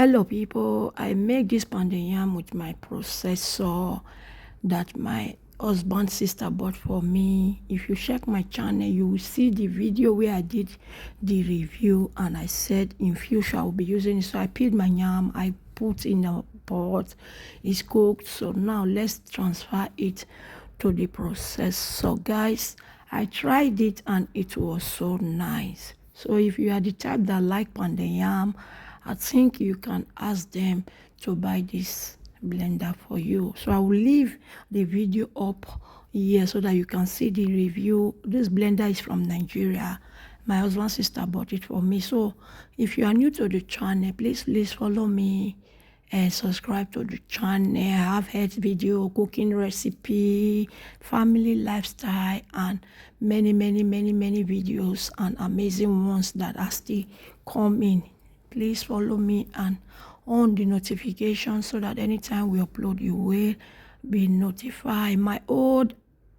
Hello people, I make this pounded yam with my processor that my husband's sister bought for me. If you check my channel, you will see the video where I did the review and I said in future I will be using it. So I peeled my yam, I put in a pot, it's cooked. So now let's transfer it to the processor. Guys, I tried it and it was so nice. So if you are the type that like pounded yam, I think you can ask them to buy this blender for you. So I will leave the video up here so that you can see the review. This blender is from Nigeria. My husband's sister bought it for me. So if you are new to the channel, please follow me and subscribe to the channel. I have health video, cooking recipe, family lifestyle, and many videos and amazing ones that are still coming. Please follow me and on the notification so that anytime we upload you will be notified. My old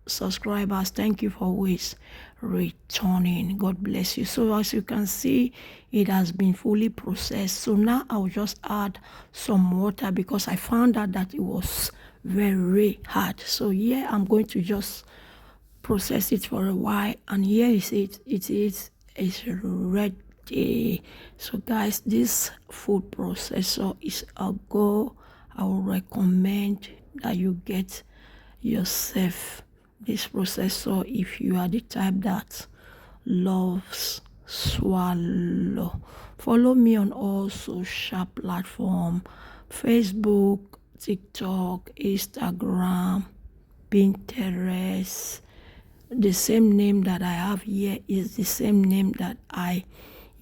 subscribers, thank you for always returning. God bless you. So as you can see, it has been fully processed. So now I'll just add some water because I found out that it was very hard. So here I'm going to just process it for a while, and here is it's ready. So guys, this food processor is a go. I will recommend that you get yourself this processor if you are the type that loves swallow. Follow me on all social platforms: Facebook, TikTok, Instagram, Pinterest. The same name that I have here is the same name that I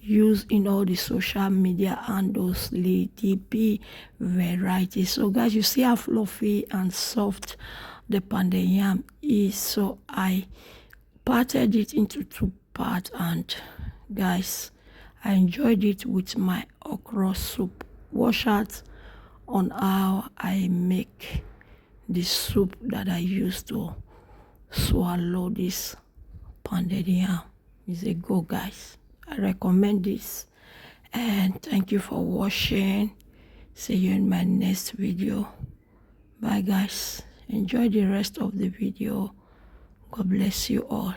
use in all the social media handles, Lady B Variety. So guys, you see how fluffy and soft the pounded yam is. So I parted it into two parts, and guys, I enjoyed it with my okra soup. Watch out on how I make the soup that I use to swallow this pounded yam. It's a go, guys. I recommend this, and thank you for watching. See you in my next video. Bye guys, enjoy the rest of the video. God bless you all.